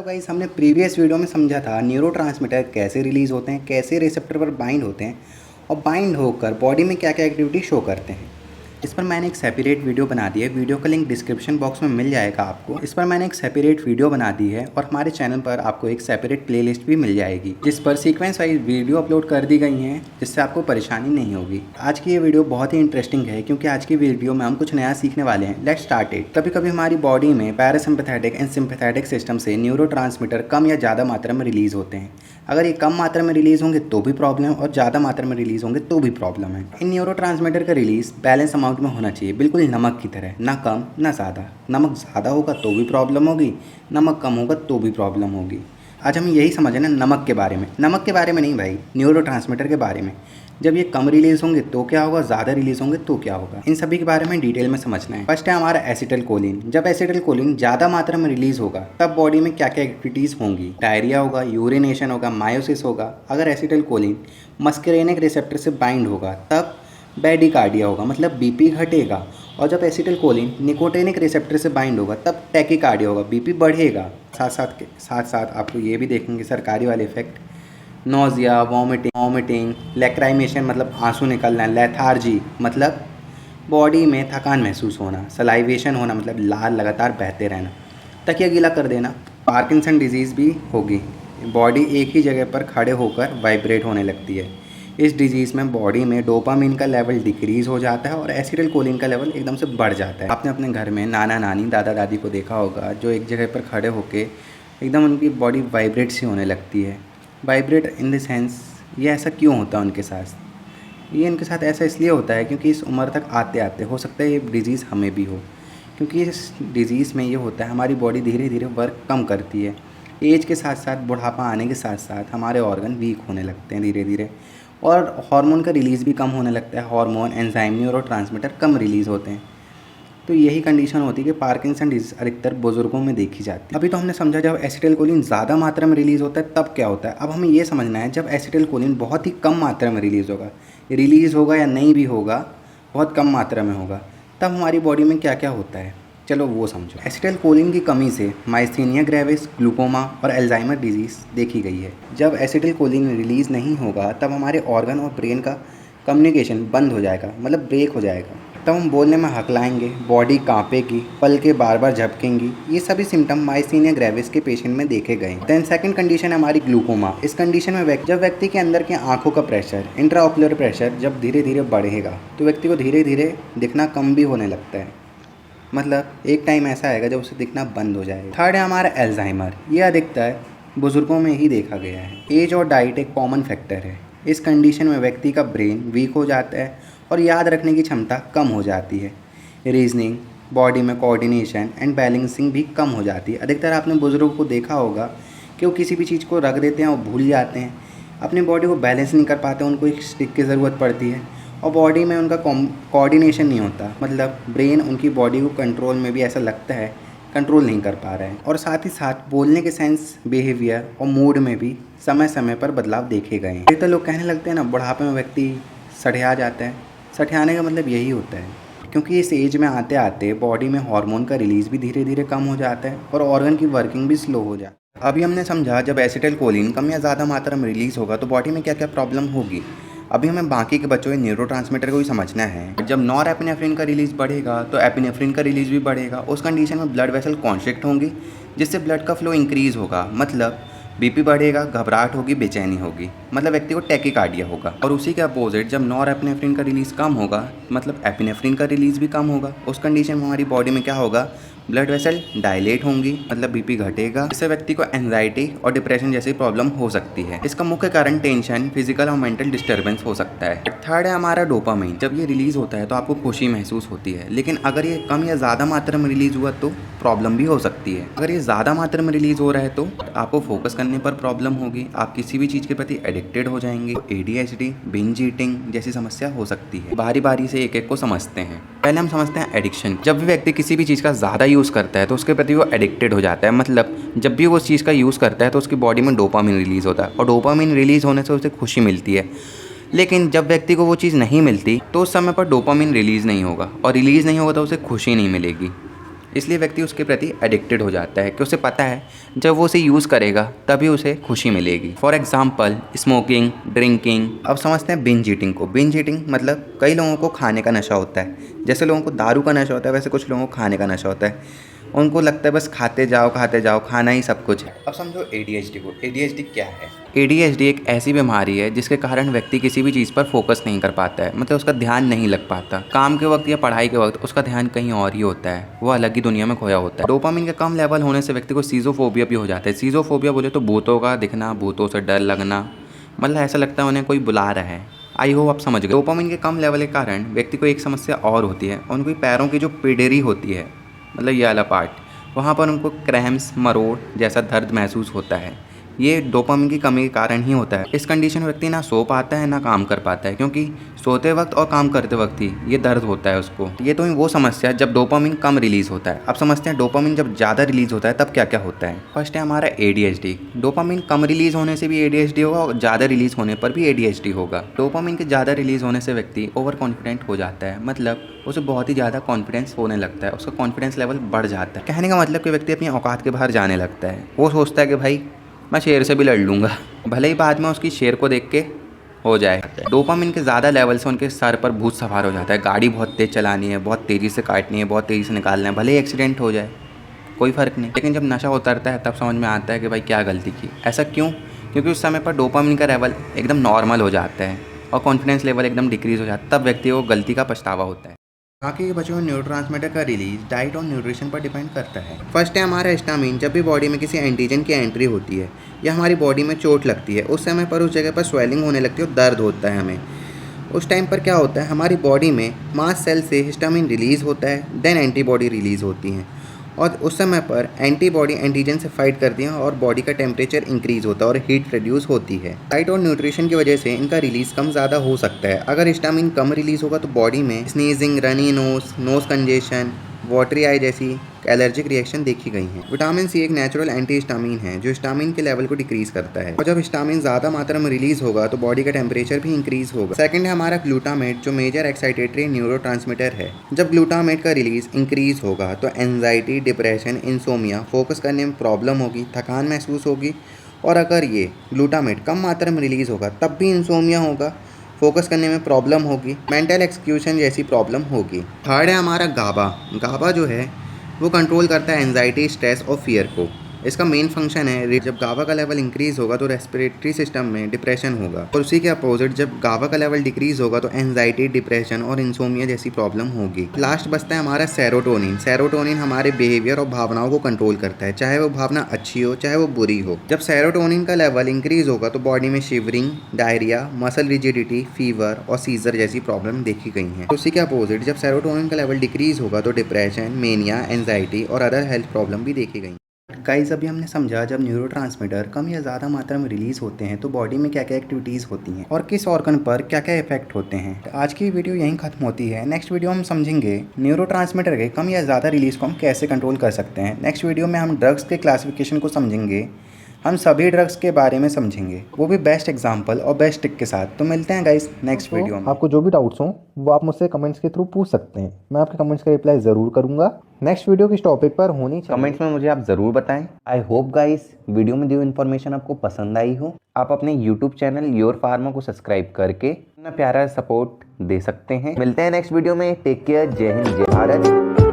Guys, हमने previous video में समझा था न्यूरोट्रांसमीटर कैसे रिलीज़ होते हैं, कैसे रिसेप्टर पर बाइंड होते हैं और बाइंड होकर बॉडी में क्या क्या एक्टिविटी शो करते हैं। इस पर मैंने एक सेपरेट वीडियो बना दी है, वीडियो का लिंक डिस्क्रिप्शन बॉक्स में मिल जाएगा आपको। इस पर मैंने एक सेपरेट वीडियो बना दी है और हमारे चैनल पर आपको एक सेपरेट प्लेलिस्ट भी मिल जाएगी जिस पर सीक्वेंस वाइज वीडियो अपलोड कर दी गई हैं, जिससे आपको परेशानी नहीं होगी। आज की ये वीडियो बहुत ही इंटरेस्टिंग है क्योंकि आज की वीडियो में हम कुछ नया सीखने वाले हैं। Let's start it. कभी कभी हमारी बॉडी में पैरासिम्पैथेटिक एंड सिम्पैथेटिक सिस्टम से न्यूरोट्रांसमीटर कम या ज़्यादा मात्रा में रिलीज होते हैं। अगर ये कम मात्रा में रिलीज होंगे तो भी प्रॉब्लम और ज़्यादा मात्रा में रिलीज होंगे तो भी प्रॉब्लम है। इन न्यूरोट्रांसमीटर का रिलीज बैलेंस अमाउंट में होना चाहिए, बिल्कुल नमक की तरह, ना कम ना ज़्यादा। नमक ज़्यादा होगा तो भी प्रॉब्लम होगी, नमक कम होगा तो भी प्रॉब्लम होगी। आज हम यही समझ ना नमक के बारे में। नमक के बारे में नहीं भाई, न्यूरोट्रांसमीटर के बारे में। जब ये कम रिलीज होंगे तो क्या होगा, ज़्यादा रिलीज होंगे तो क्या होगा, इन सभी के बारे में डिटेल में समझना है। फर्स्ट है हमारा एसिटिलकोलिन। जब एसिटिलकोलिन ज़्यादा मात्रा में रिलीज होगा तब बॉडी में क्या क्या एक्टिविटीज़ होंगी। डायरिया होगा, यूरिनेशन होगा, मायोसिस होगा। अगर एसिटिलकोलिन मस्करेनिक रिसेप्टर से बाइंड होगा तब ब्रैडीकार्डिया होगा, मतलब बीपी घटेगा। और जब एसिटिलकोलिन निकोटिनिक रिसेप्टर से बाइंड होगा तब टैकीकार्डिया होगा, बीपी बढ़ेगा। साथ साथ आपको ये भी देखेंगे सरकारी वाले इफेक्ट, नोजिया, वॉमिटिंग, लैक्राइमेशन मतलब आंसू निकलना, लेथार्जी मतलब बॉडी में थकान महसूस होना, सलाइवेशन होना मतलब लाल लगातार बहते रहना, तकिया गीला कर देना। पार्किंसन डिजीज़ भी होगी, बॉडी एक ही जगह पर खड़े होकर वाइब्रेट होने लगती है। इस डिजीज़ में बॉडी में डोपामिन का लेवल डिक्रीज़ हो जाता है और एसिटिलकोलिन का लेवल एकदम से बढ़ जाता है। आपने अपने घर में नाना नानी दादा दादी को देखा होगा जो एक जगह पर खड़े होके एकदम उनकी बॉडी वाइब्रेट सी होने लगती है। वाइब्रेट इन द सेंस, ये ऐसा क्यों होता है उनके साथ? ये इनके साथ ऐसा इसलिए होता है क्योंकि इस उम्र तक आते आते हो सकता है ये डिज़ीज़ हमें भी हो, क्योंकि इस डिज़ीज़ में ये होता है हमारी बॉडी धीरे धीरे वर्क कम करती है। एज के साथ साथ, बुढ़ापा आने के साथ साथ हमारे ऑर्गन वीक होने लगते हैं धीरे धीरे, और हार्मोन का रिलीज़ भी कम होने लगता है। हार्मोन, एंजाइम, न्यूरोट्रांसमीटर कम रिलीज़ होते हैं। तो यही कंडीशन होती है कि पार्किंसन डिजीज़ अधिकतर बुजुर्गों में देखी जाती है। अभी तो हमने समझा जब एसिटिलकोलिन ज़्यादा मात्रा में रिलीज़ होता है तब क्या होता है। अब हमें ये समझना है जब एसिटिलकोलिन बहुत ही कम मात्रा में रिलीज़ होगा या नहीं भी होगा, बहुत कम मात्रा में होगा, तब हमारी बॉडी में क्या क्या होता है, चलो वो समझो। एसिटिलकोलिन की कमी से माइस्थेनिया ग्रेविस, ग्लूकोमा और अल्जाइमर डिजीज़ देखी गई है। जब एसिटिलकोलिन रिलीज़ नहीं होगा तब हमारे ऑर्गन और ब्रेन का कम्युनिकेशन बंद हो जाएगा, मतलब ब्रेक हो जाएगा। तब हम बोलने में हकलाएंगे, बॉडी कांपेगी, पलकें बार बार झपकेंगी। ये सभी सिम्टम माइस्थेनिया ग्रेविस के पेशेंट में देखे गए। देन सेकंड कंडीशन है हमारी ग्लूकोमा। इस कंडीशन में जब व्यक्ति के अंदर की आंखों का प्रेशर, इंट्राओक्युलर प्रेशर जब धीरे धीरे बढ़ेगा तो व्यक्ति को धीरे धीरे दिखना कम भी होने लगता है, मतलब एक टाइम ऐसा आएगा जब उसे दिखना बंद हो जाएगा। थर्ड है हमारा अल्जाइमर। ये अधिकतर बुजुर्गों में ही देखा गया है। एज और डाइट एक कॉमन फैक्टर है। इस कंडीशन में व्यक्ति का ब्रेन वीक हो जाता है और याद रखने की क्षमता कम हो जाती है। रीजनिंग, बॉडी में कोऑर्डिनेशन एंड बैलेंसिंग भी कम हो जाती है। अधिकतर आपने बुजुर्गों को देखा होगा कि वो किसी भी चीज़ को रख देते हैं और भूल जाते हैं, अपनी बॉडी को बैलेंस नहीं कर पाते, उनको एक स्टिक की ज़रूरत पड़ती है और बॉडी में उनका कोऑर्डिनेशन नहीं होता, मतलब ब्रेन उनकी बॉडी को कंट्रोल में भी ऐसा लगता है कंट्रोल नहीं कर पा रहा है। और साथ ही साथ बोलने के सेंस, बिहेवियर और मूड में भी समय समय पर बदलाव देखे गए हैं। तो लोग कहने लगते हैं ना बुढ़ापे में व्यक्ति सठिया जाता है। सठियाने का मतलब यही होता है क्योंकि इस एज में आते आते बॉडी में हार्मोन का रिलीज़ भी धीरे धीरे कम हो जाता है और ऑर्गन की वर्किंग भी स्लो हो जाती है। अभी हमने समझा जब एसिटिलकोलिन कम या ज़्यादा मात्रा में रिलीज़ होगा तो बॉडी में क्या क्या प्रॉब्लम होगी। अभी हमें बाकी के बच्चों के न्यूरोट्रांसमीटर को भी समझना है। जब नॉरएपिनेफ्रिन का रिलीज़ बढ़ेगा तो एपिनेफ्रिन का रिलीज़ भी बढ़ेगा। उस कंडीशन में ब्लड वेसल कॉन्स्ट्रिक्ट होंगी जिससे ब्लड का फ्लो इंक्रीज़ होगा, मतलब बीपी बढ़ेगा, घबराहट होगी, बेचैनी होगी, मतलब व्यक्ति को टैकीकार्डिया होगा। और उसी के अपोजिट जब नॉरएपिनेफ्रिन का रिलीज़ कम होगा मतलब एपिनेफ्रिन का रिलीज़ भी कम होगा। उस कंडीशन में हमारी बॉडी में क्या होगा, ब्लड वेसल डायलेट होंगी, मतलब बीपी घटेगा। इससे व्यक्ति को एंजाइटी और डिप्रेशन जैसी प्रॉब्लम हो सकती है। इसका मुख्य कारण टेंशन, फिजिकल और मेंटल डिस्टर्बेंस हो सकता है। थर्ड है हमारा डोपामाइन। जब ये रिलीज़ होता है तो आपको खुशी महसूस होती है, लेकिन अगर ये कम या ज़्यादा मात्रा में रिलीज़ हुआ तो प्रॉब्लम भी हो सकती है। अगर ये ज़्यादा मात्रा में रिलीज़ हो रहा है तो आपको फोकस करने पर प्रॉब्लम होगी, आप किसी भी चीज़ के प्रति एडिक्टेड हो जाएंगे। ADHD, बिंज ईटिंग जैसी समस्या हो सकती है। बारी बारी से एक एक को समझते हैं। पहले हम समझते हैं एडिक्शन। जब भी व्यक्ति किसी भी चीज़ का ज़्यादा यूज़ करता है तो उसके प्रति वो एडिक्टेड हो जाता है, मतलब जब भी वो उस चीज़ का यूज़ करता है तो उसकी बॉडी में डोपामिन रिलीज़ होता है और डोपामिन रिलीज़ होने से उसे खुशी मिलती है। लेकिन जब व्यक्ति को वो चीज़ नहीं मिलती तो उस समय पर डोपामिन रिलीज़ नहीं होगा और रिलीज़ नहीं होगा तो उसे खुशी नहीं मिलेगी। इसलिए व्यक्ति उसके प्रति एडिक्टेड हो जाता है कि उसे पता है जब वो उसे यूज़ करेगा तभी उसे खुशी मिलेगी। For example smoking, drinking. अब समझते हैं बिंज ईटिंग को। बिंज ईटिंग मतलब कई लोगों को खाने का नशा होता है। जैसे लोगों को दारू का नशा होता है वैसे कुछ लोगों को खाने का नशा होता है। उनको लगता है बस खाते जाओ, खाना ही सब कुछ है। अब समझो ADHD को। ADHD क्या है? ADHD एक ऐसी बीमारी है जिसके कारण व्यक्ति किसी भी चीज़ पर फोकस नहीं कर पाता है, मतलब उसका ध्यान नहीं लग पाता। काम के वक्त या पढ़ाई के वक्त उसका ध्यान कहीं और ही होता है, वो अलग ही दुनिया में खोया होता है। डोपामिन का कम लेवल होने से व्यक्ति को सीज़ोफोबिया भी हो जाता है। सीज़ोफोबिया बोले तो भूतों का दिखना, भूतों से डर लगना, मतलब ऐसा लगता है उन्हें कोई बुला रहा है। आई होप आप समझ गए। डोपामिन के कम लेवल के कारण व्यक्ति को एक समस्या और होती है, उनकी पैरों की जो पिडेरी होती है, मतलब ये वाला पार्ट, वहाँ पर उनको क्रैम्प्स, मरोड़ जैसा दर्द महसूस होता है। ये डोपामिन की कमी के कारण ही होता है। इस कंडीशन में व्यक्ति ना सो पाता है ना काम कर पाता है, क्योंकि सोते वक्त और काम करते वक्त ही ये दर्द होता है उसको। ये तो वो समस्या है जब डोपामिन कम रिलीज होता है। अब समझते हैं डोपामिन जब ज़्यादा रिलीज होता है तब क्या क्या होता है। फर्स्ट है हमारा ADHD। डोपामिन कम रिलीज होने से भी ADHD होगा और ज़्यादा रिलीज होने पर भी ADHD होगा। डोपामिन के ज़्यादा रिलीज होने से व्यक्ति ओवर कॉन्फिडेंट हो जाता है, मतलब उसे बहुत ही ज़्यादा कॉन्फिडेंस होने लगता है, उसका कॉन्फिडेंस लेवल बढ़ जाता है। कहने का मतलब कि व्यक्ति अपनी औकात के बाहर जाने लगता है। वो सोचता है कि भाई मैं शेर से भी लड़ लूँगा, भले ही बाद में उसकी शेर को देख के हो जाए। डोपामिन के ज़्यादा लेवल से उनके सर पर भूत सवार हो जाता है। गाड़ी बहुत तेज़ चलानी है, बहुत तेज़ी से काटनी है, बहुत तेज़ी से निकालना है, भले ही एक्सीडेंट हो जाए कोई फ़र्क नहीं। लेकिन जब नशा उतरता है तब समझ में आता है कि भाई क्या गलती की। ऐसा क्यों? क्योंकि उस समय पर डोपामिन का लेवल एकदम नॉर्मल हो जाता है और कॉन्फिडेंस लेवल एकदम डिक्रीज़ हो जाता है, तब व्यक्ति को गलती का पछतावा होता है। बाकी के बच्चों में न्यूरोट्रांसमीटर का रिलीज डाइट और न्यूट्रिशन पर डिपेंड करता है। फर्स्ट है हमारा हिस्टामिन। जब भी बॉडी में किसी एंटीजन की एंट्री होती है या हमारी बॉडी में चोट लगती है, उस समय पर उस जगह पर स्वेलिंग होने लगती है और दर्द होता है हमें। उस टाइम पर क्या होता है, हमारी बॉडी में मास्ट सेल से हिस्टामिन रिलीज़ होता है, देन एंटीबॉडी रिलीज़ होती हैं और उस समय पर एंटीबॉडी एंटीजन से फाइट करती हैं और बॉडी का टेम्परेचर इंक्रीज़ होता है और हीट रिड्यूस होती है। डाइट और न्यूट्रिशन की वजह से इनका रिलीज़ कम ज़्यादा हो सकता है। अगर हिस्टामिन कम रिलीज़ होगा तो बॉडी में sneezing, runny nose congestion, watery eye जैसी एलर्जिक रिएक्शन देखी गई हैं। विटामिन सी एक नेचुरल एंटी हिस्टामिन है जो हिस्टामिन के लेवल को डिक्रीज करता है और जब हिस्टामिन ज़्यादा मात्रा में रिलीज होगा तो बॉडी का टेम्परेचर भी इंक्रीज होगा। सेकंड है हमारा ग्लूटामेट जो मेजर एक्साइटेटरी न्यूरोट्रांसमीटर है। जब ग्लूटामेट का रिलीज इंक्रीज होगा तो एंजाइटी, डिप्रेशन, इंसोमिया, फोकस करने में प्रॉब्लम होगी, थकान महसूस होगी। और अगर ये ग्लूटामेट कम मात्रा में रिलीज होगा तब भी इंसोमिया होगा, फोकस करने में प्रॉब्लम होगी, मेंटल एक्सक्यूशन जैसी प्रॉब्लम होगी। थर्ड है हमारा गाबा। गाबा जो है वो कंट्रोल करता है एंजाइटी, स्ट्रेस और फियर को। इसका मेन फंक्शन है जब गाबा का लेवल इंक्रीज होगा तो रेस्पिरेटरी सिस्टम में डिप्रेशन होगा और उसी के अपोजिट जब गाबा का लेवल डिक्रीज होगा तो एंजाइटी, डिप्रेशन और इंसोमिया जैसी प्रॉब्लम होगी। लास्ट बचता है हमारा सेरोटोनिन। सेरोटोनिन हमारे बिहेवियर और भावनाओं को कंट्रोल करता है, चाहे वो भावना अच्छी हो चाहे वो बुरी हो। जब सेरोटोनिन का लेवल इंक्रीज होगा तो बॉडी में shivering, diarrhoea, muscle rigidity, fever और सीजर जैसी प्रॉब्लम देखी गई हैं। उसी के अपोजिट जब सेरोटोनिन का लेवल डिक्रीज होगा तो डिप्रेशन, मेनिया, एंजाइटी और अदर हेल्थ प्रॉब्लम भी देखी गई। गाइस अभी हमने समझा जब न्यूरोट्रांसमीटर कम या ज़्यादा मात्रा में रिलीज़ होते हैं तो बॉडी में क्या क्या एक्टिविटीज़ होती हैं और किस ऑर्गन पर क्या क्या इफेक्ट होते हैं। तो आज की वीडियो यहीं खत्म होती है। नेक्स्ट वीडियो हम समझेंगे न्यूरोट्रांसमीटर के कम या ज़्यादा रिलीज़ को हम कैसे कंट्रोल कर सकते हैं। नेक्स्ट वीडियो में हम ड्रग्स के क्लासिफिकेशन को समझेंगे, हम सभी ड्रग्स के बारे में समझेंगे, वो भी बेस्ट एग्जाम्पल और बेस्ट ट्रिक के साथ। तो मिलते हैं गाइस नेक्स्ट वीडियो में। आपको जो भी डाउट्स हों वो आप मुझसे कमेंट्स के थ्रू पूछ सकते हैं, मैं आपके कमेंट्स का रिप्लाई ज़रूर करूंगा। नेक्स्ट वीडियो किस टॉपिक पर होनी चाहिए कमेंट्स में मुझे आप ज़रूर बताएं। आई होप गाइस वीडियो में दी हुई इन्फॉर्मेशन आपको पसंद आई हो। आप अपने यूट्यूब चैनल योर फार्मा को सब्सक्राइब करके अपना प्यारा सपोर्ट दे सकते हैं। मिलते हैं नेक्स्ट वीडियो में। टेक केयर, जय हिंद, जय भारत।